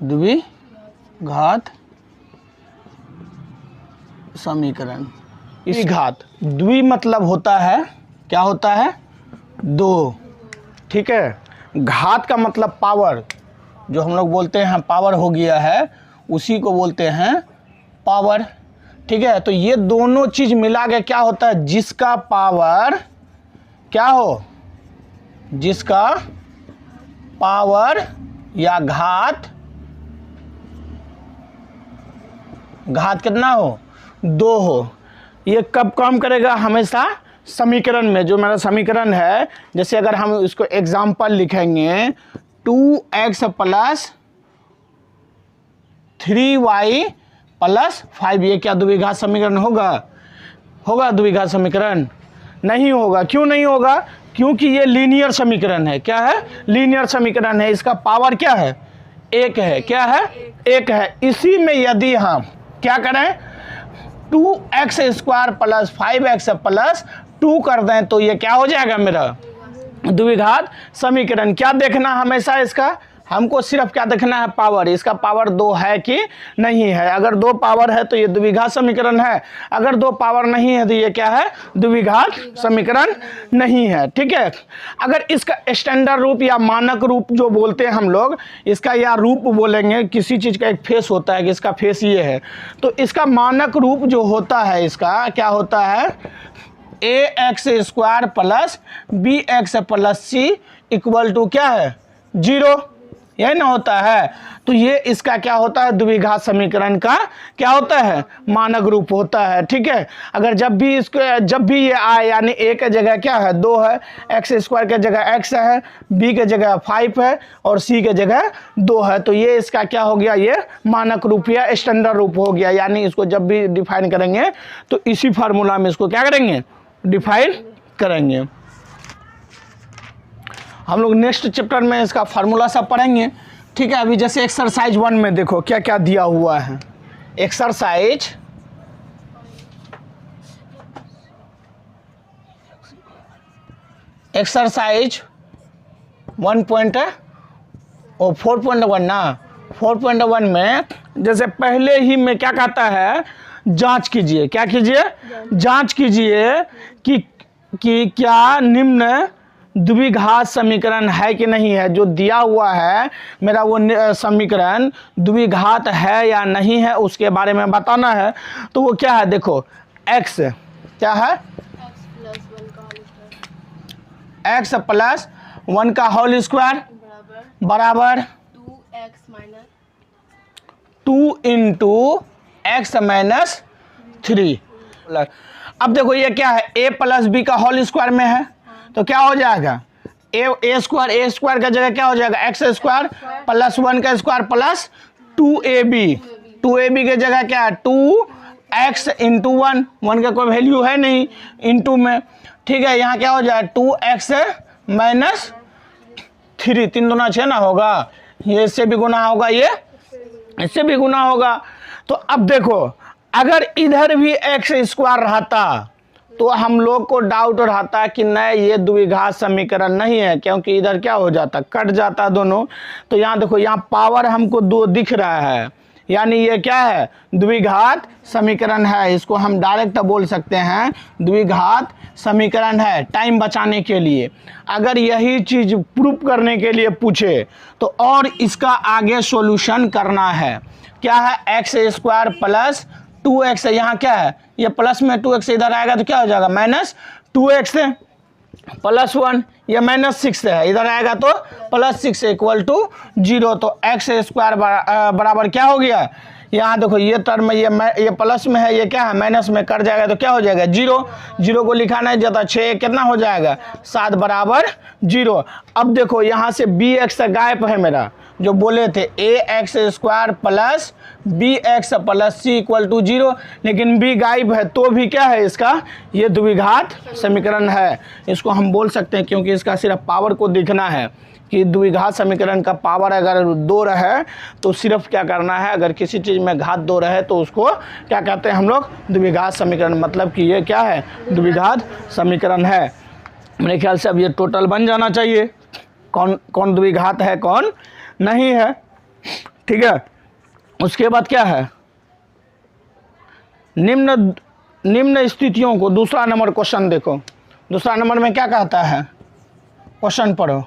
द्विघात समीकरण। इस घात द्वि मतलब होता है, क्या होता है, दो, ठीक है। घात का मतलब पावर, जो हम लोग बोलते हैं पावर हो गया है, उसी को बोलते हैं पावर, ठीक है। तो ये दोनों चीज मिला के क्या होता है, जिसका पावर क्या हो, जिसका पावर या घात कितना हो, दो हो। ये कब काम करेगा, हमेशा समीकरण में। जो मेरा समीकरण है, जैसे अगर हम इसको एग्जाम्पल लिखेंगे 2x + 3y + 5, ये क्या द्विघात समीकरण होगा, द्विघात समीकरण नहीं होगा। क्यों नहीं होगा, क्योंकि ये लीनियर समीकरण है। क्या है, लीनियर समीकरण है। इसका पावर क्या है, एक है। क्या है, एक है। इसी में यदि हम क्या करें, 2x² + 5x + 2 कर दें तो ये क्या हो जाएगा, मेरा द्विघात समीकरण। क्या देखना हमेशा, इसका हमको सिर्फ क्या देखना है, पावर। इसका पावर 2 है कि नहीं है। अगर 2 पावर है तो ये द्विघात समीकरण है, अगर 2 पावर नहीं है तो ये क्या है, द्विघात समीकरण नहीं है, ठीक है। अगर इसका स्टैंडर्ड रूप या मानक रूप जो बोलते हैं हम लोग, इसका या रूप बोलेंगे, किसी चीज़ का एक फेस होता है कि इसका फेस ये है, तो इसका मानक रूप जो होता है, इसका क्या होता है, ax² + bx + c = क्या है, 0, यही ना होता है। तो ये इसका क्या होता है, द्विघात समीकरण का क्या होता है, मानक रूप होता है, ठीक है। अगर जब भी ये आए, यानी a के जगह क्या है, 2 है, x² के जगह x है, b के जगह 5 है और c के जगह 2 है, तो ये इसका क्या हो गया, ये मानक रूप या स्टैंडर्ड रूप हो गया। यानी इसको जब भी डिफाइन करेंगे तो इसी फार्मूला में इसको क्या करेंगे, डिफाइन करेंगे। हम लोग नेक्स्ट चैप्टर में इसका फार्मूला सब पढ़ेंगे, ठीक है। अभी जैसे एक्सरसाइज 1 में देखो क्या क्या दिया हुआ है। एक्सरसाइज 4.1 ना, 4.1 में जैसे पहले ही में क्या कहता है, जांच कीजिए। क्या कीजिए, जांच कीजिए कि क्या निम्न द्विघात समीकरण है कि नहीं है। जो दिया हुआ है मेरा वो समीकरण द्विघात है या नहीं है, उसके बारे में बताना है। तो वो क्या है, देखो x क्या है, x + 1 का होल स्क्वायर बराबर 2 × x - 3। अब देखो ये क्या है, a + b का होल स्क्वायर में है, तो क्या हो जाएगा, a स्क्वायर का जगह क्या हो जाएगा, x² + 1 का स्क्वायर प्लस 2ab के जगह क्या है, 2x × 1 का कोई वैल्यू है नहीं, इंटू में, ठीक है। यहाँ क्या हो जाए, 2x - 3, 3 दूना 6 ना होगा, ये इससे भी गुना होगा, ये इससे भी गुना होगा। तो अब देखो अगर इधर भी x² रहता तो हम लोग को डाउट रहता कि नहीं ये द्विघात समीकरण नहीं है, क्योंकि इधर क्या हो जाता, कट जाता दोनों। तो यहाँ देखो, यहाँ पावर हमको 2 दिख रहा है, यानी ये क्या है, द्विघात समीकरण है। इसको हम डायरेक्ट बोल सकते हैं द्विघात समीकरण है, टाइम बचाने के लिए। अगर यही चीज़ प्रूफ करने के लिए पूछे तो और इसका आगे सॉल्यूशन करना है। क्या है, x² + 2x, यहाँ क्या है, ये प्लस में 2x इधर आएगा तो क्या हो जाएगा, -2x + 1, ये -6 है, इधर आएगा तो +6 = 0। तो x² बराबर क्या हो गया, यहाँ देखो ये टर्म में ये प्लस में है, ये क्या है, माइनस में कट जाएगा तो क्या हो जाएगा, 0 को लिखा नहीं जाता, 6 कितना हो जाएगा, 7 बराबर 0। अब देखो यहाँ से bx गायब है मेरा, जो बोले थे ax² + bx + c = 0, लेकिन b गायब है तो भी क्या है, इसका ये द्विघात समीकरण है। इसको हम बोल सकते हैं, क्योंकि इसका सिर्फ पावर को देखना है कि द्विघात समीकरण का पावर अगर 2 रहे तो सिर्फ क्या करना है, अगर किसी चीज़ में घात 2 रहे तो उसको क्या कहते हैं हम लोग, द्विघात समीकरण। मतलब कि ये क्या है, द्विघात समीकरण है। मेरे ख्याल से अब ये टोटल बन जाना चाहिए, कौन कौन द्विघात है कौन नहीं है। ठीक है। उसके बाद क्या है, निम्न स्थितियों को, दूसरा नंबर क्वेश्चन देखो, दूसरा नंबर में क्या कहता है, क्वेश्चन पढ़ो।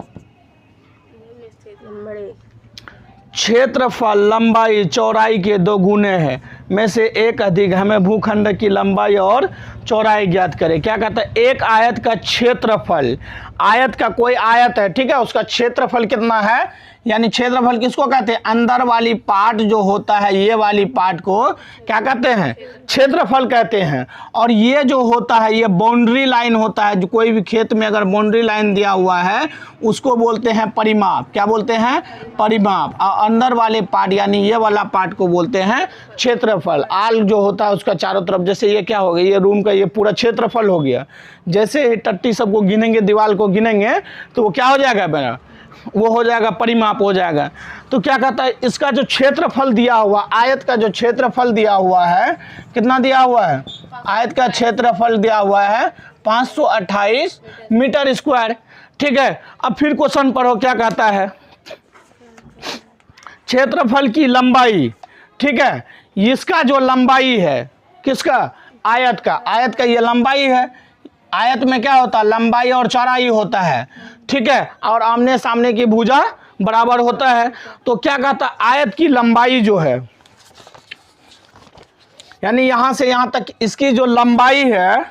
क्षेत्रफल लंबाई चौड़ाई के 2 गुने है में से एक अधिक, हमें भूखंड की लंबाई और चौड़ाई ज्ञात करें। क्या कहता है, एक आयत का क्षेत्रफल, आयत का कोई आयत है, ठीक है, उसका क्षेत्रफल कितना है, यानी क्षेत्रफल किसको कहते हैं, अंदर वाली पार्ट जो होता है, ये वाली पार्ट को क्या कहते हैं, क्षेत्रफल कहते हैं। और ये जो होता है, ये बाउंड्री लाइन होता है, जो कोई भी खेत में अगर बाउंड्री लाइन दिया हुआ है उसको बोलते हैं परिमाप। क्या बोलते हैं, परिमाप। और अंदर वाले पार्ट यानी ये वाला पार्ट को बोलते हैं क्षेत्रफल। आल जो होता है उसका चारों तरफ, जैसे ये क्या हो गया, ये रूम का ये पूरा क्षेत्रफल हो गया। जैसे ही टट्टी सबको गिनेंगे, दीवार को गिनेंगे, तो वो क्या हो जाएगा मेरा, वो हो जाएगा परिमाप हो जाएगा। तो क्या कहता है, इसका जो क्षेत्रफल दिया हुआ, आयत का जो क्षेत्रफल दिया हुआ है, कितना दिया हुआ है, आयत का क्षेत्रफल दिया हुआ है 528 मीटर स्क्वायर। ठीक है। अब फिर क्वेश्चन पढ़ो, क्या कहता है, क्षेत्रफल की लंबाई, ठीक है, इसका जो लंबाई है, किसका, आयत का, आयत का ये लंबाई है। आयत में क्या होता है, लंबाई और चौड़ाई होता है, ठीक है, और आमने सामने की भुजा बराबर होता है। तो क्या कहता है, आयत की लंबाई जो है, यानी यहां से यहां तक इसकी जो लंबाई है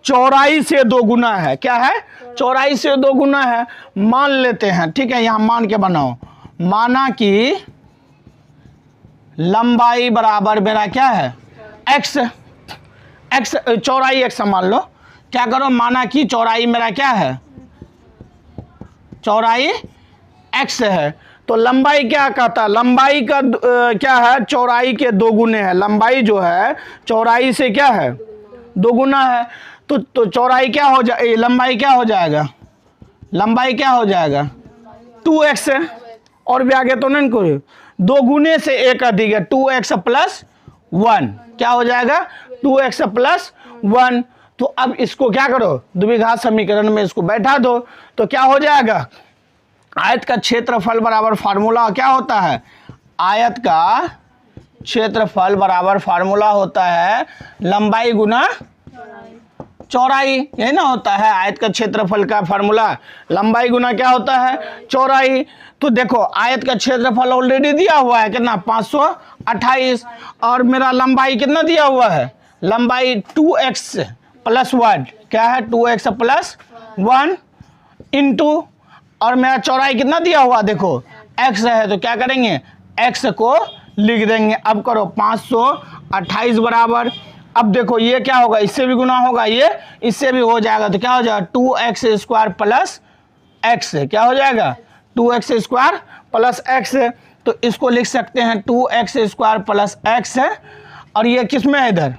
चौड़ाई से 2 गुना है। क्या है, चौड़ाई से 2 गुना है। मान लेते हैं, ठीक है, यहां मान के बनाओ, माना कि लंबाई बराबर मेरा क्या है, x, चौड़ाई x मान लो। क्या करो, माना कि चौड़ाई मेरा क्या है, चौड़ाई x है। तो लंबाई क्या कहता है, लंबाई का क्या है, चौड़ाई के 2 गुने है। लंबाई जो है चौड़ाई से क्या है, 2 गुना है। तो चौड़ाई क्या हो जाए, लंबाई क्या हो जाएगा, लंबाई क्या हो जाएगा 2x है। और भी आगे तो नहीं कोई, 2 गुने से 1 अधिक है, 2x प्लस 1, क्या हो जाएगा 2x प्लस 1। तो अब इसको क्या करो, द्विघात समीकरण में इसको बैठा दो, तो क्या हो जाएगा, आयत का क्षेत्रफल बराबर फार्मूला क्या होता है, आयत का क्षेत्रफल बराबर फार्मूला होता है लंबाई गुना चौड़ाई, यही ना होता है आयत का क्षेत्रफल का फार्मूला, लंबाई गुना क्या होता है, चौड़ाई। तो देखो आयत का क्षेत्रफल ऑलरेडी दिया हुआ है कितना, 528, और मेरा लंबाई कितना दिया हुआ है, लंबाई 2x प्लस 1, क्या है 2x प्लस 1 इंटू, और मेरा चौड़ाई कितना दिया हुआ, देखो x है, तो क्या करेंगे x को लिख देंगे। अब करो 528 बराबर, अब देखो ये क्या होगा, इससे भी गुना होगा, ये इससे भी हो जाएगा, तो क्या हो जाएगा 2x स्क्वायर प्लस x, क्या हो जाएगा 2x स्क्वायर प्लस x। तो इसको लिख सकते हैं 2x स्क्वायर प्लस x है, और ये किस में है, इधर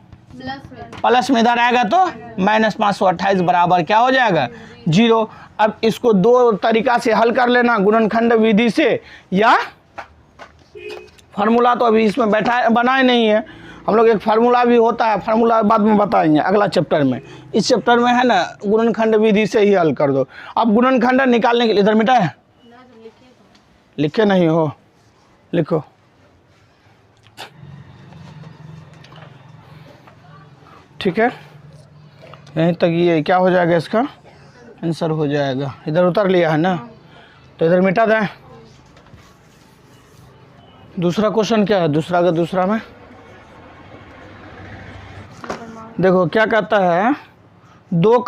प्लस में, इधर आएगा तो माइनस 528 बराबर क्या हो जाएगा 0। अब इसको 2 तरीका से हल कर लेना, गुणनखंड विधि से या फार्मूला, तो अभी इसमें बैठा बनाए नहीं है हम लोग, एक फार्मूला भी होता है, फार्मूला बाद में बताएंगे अगला चैप्टर में। इस चैप्टर में है ना गुणनखंड विधि से ही हल कर दो। अब गुणनखंड निकालने के लिए, इधर मिटा है, लिखे नहीं हो, लिखो, ठीक है, यहीं तक ये क्या हो जाएगा, इसका आंसर हो जाएगा। इधर उतर लिया है ना, तो इधर मिटा दें। दूसरा क्वेश्चन क्या है, दूसरा का दूसरा में देखो क्या कहता है, 2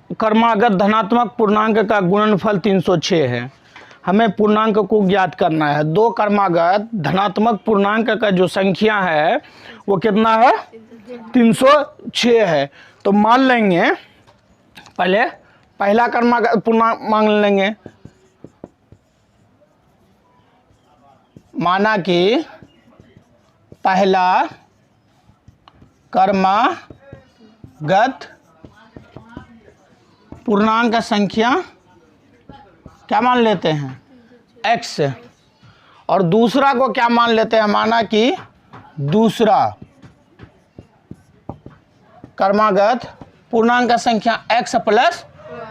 क्रमागत धनात्मक पूर्णांक का गुणनफल 306 है, हमें पूर्णांक को ज्ञात करना है। 2 क्रमागत धनात्मक पूर्णांक का जो संख्या है वो कितना है, 306 है। तो मान लेंगे पहले पहला क्रमागत पूर्णांक मान लेंगे, माना कि पहला क्रमागत पूर्णांक संख्या क्या मान लेते हैं, x, और दूसरा को क्या मान लेते हैं, माना कि दूसरा क्रमागत पूर्णांक संख्या x प्लस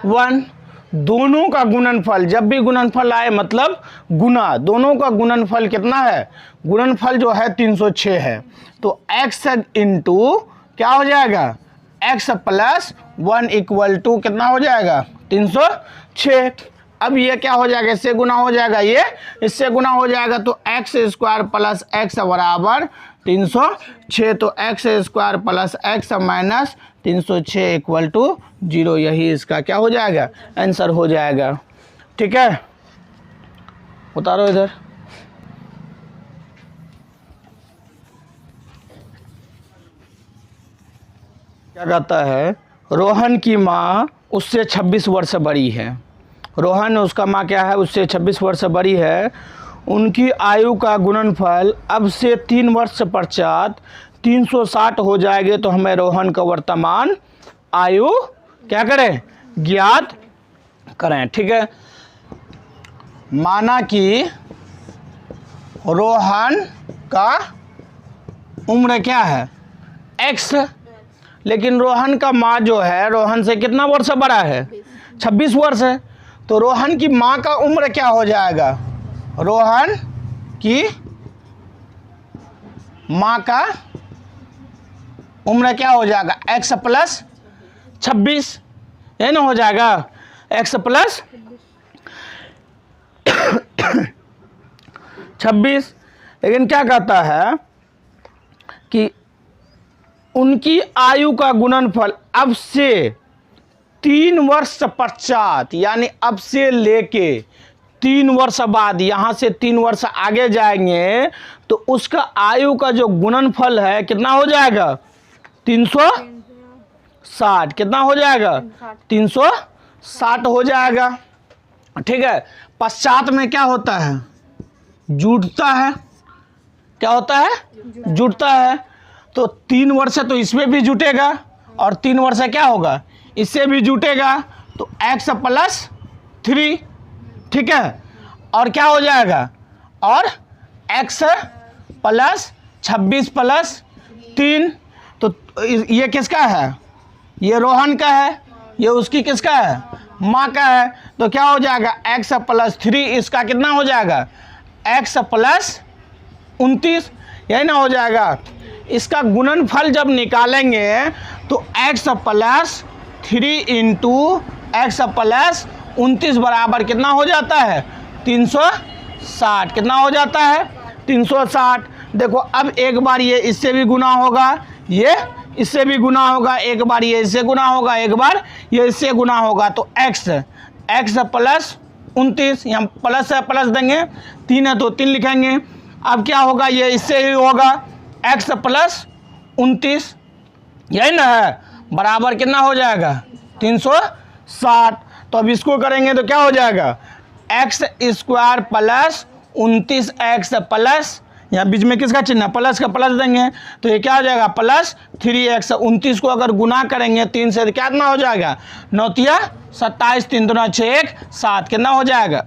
1। दोनों का गुणनफल, जब भी गुणनफल आए मतलब गुना, दोनों का गुणनफल कितना है, गुणनफल जो है 306 है। तो x इंटू क्या हो जाएगा, x प्लस 1 इक्वल टू कितना हो जाएगा 306। अब ये क्या हो जाएगा, इससे गुना हो जाएगा, ये इससे गुना हो जाएगा, तो एक्स स्क्वायर प्लस एक्स बराबर 306। तो x square plus x minus 306 equal to 0, यही इसका क्या हो जाएगा, आंसर हो जाएगा। ठीक है, उतारो इधर। क्या कहता है, रोहन की माँ उससे 26 वर्ष बड़ी है। रोहन उसका माँ क्या है, उससे 26 वर्ष बड़ी है। उनकी आयु का गुणनफल अब से 3 वर्ष पश्चात 360 हो जाएंगे, तो हमें रोहन का वर्तमान आयु क्या करें, ज्ञात करें। ठीक है, माना कि रोहन का उम्र क्या है x, लेकिन रोहन का माँ जो है रोहन से कितना वर्ष बड़ा है, 26 वर्ष है। तो रोहन की माँ का उम्र क्या हो जाएगा, रोहन की माँ का उम्र क्या हो जाएगा, x प्लस 26, ये ना हो जाएगा, x प्लस 26। लेकिन क्या कहता है कि उनकी आयु का गुणनफल अब से 3 वर्ष पश्चात, यानी अब से लेके 3 वर्ष बाद, यहाँ से 3 वर्ष आगे जाएंगे तो उसका आयु का जो गुणनफल है कितना हो जाएगा, 360। कितना हो जाएगा, 360 हो जाएगा। ठीक है, पश्चात में क्या होता है, जुड़ता है, क्या होता है, जुड़ता है। तो 3 वर्ष तो इसमें भी जुटेगा और 3 वर्ष क्या होगा, इससे भी जुटेगा, तो x प्लस 3। ठीक है, और क्या हो जाएगा, और x प्लस 26 प्लस 3। तो ये किसका है, ये रोहन का है, ये उसकी किसका है, माँ का है। तो क्या हो जाएगा, x प्लस 3, इसका कितना हो जाएगा, x प्लस 29, यही ना हो जाएगा। इसका गुणनफल जब निकालेंगे तो x plus 3 into x plus 29 बराबर कितना हो जाता है, 360। कितना हो जाता है, 360। देखो अब एक बार ये इससे भी गुना होगा, ये इससे भी गुना होगा, एक बार ये इससे गुना होगा, एक बार ये इससे गुना होगा। तो x प्लस 29, यहाँ प्लस है, प्लस देंगे, 3 है तो 3 लिखेंगे। अब क्या होगा, ये इससे ही होगा, x प्लस 29, यही ना है, बराबर कितना हो जाएगा, 360। तो अब इसको करेंगे तो क्या हो जाएगा, x square plus 29x plus, यहाँ बीच में किसका चिन्ह है, प्लस का प्लस देंगे, तो ये क्या हो जाएगा, प्लस 3x। 29 को अगर गुना करेंगे 3 से तो कितना हो जाएगा, 9 तिया 27, 3 दूना 6 1 7, कितना हो जाएगा,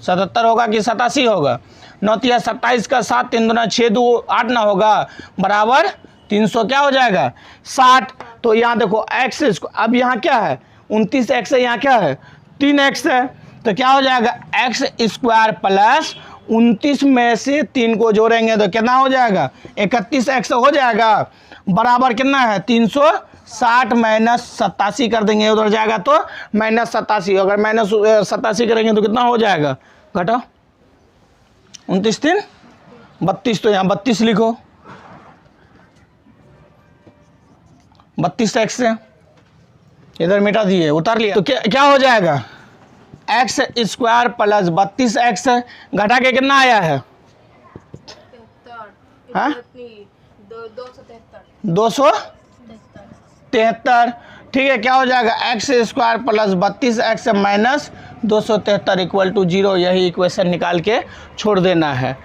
77 होगा कि 87 होगा, 9 तिया 27 का 7, 3 दूना 6 2 8 ना होगा, बराबर 300 क्या हो जाएगा, 60। तो यहाँ देखो x इसको, अब यहाँ क्या है, 29x है, यहाँ क्या है, 3x है, तो क्या हो जाएगा, x स्क्वायर प्लस 29 में से 3 को जोड़ेंगे तो कितना हो जाएगा, 31x हो जाएगा, बराबर कितना है, 360 माइनस 87 कर देंगे, उधर जाएगा तो माइनस 87, अगर माइनस 87 करेंगे तो कितना हो जाएगा, घटाओ 29 3 32, तो यहाँ 32 लिखो, 32x है, इधर मिटा दिए, उतार लिया, तो क्या हो जाएगा, एक्स स्क्वायर प्लस 32x, घटा के कितना आया है, 273। ठीक है, क्या हो जाएगा, x square plus 32x minus 273 equal to 0, यही इक्वेशन निकाल के छोड़ देना है।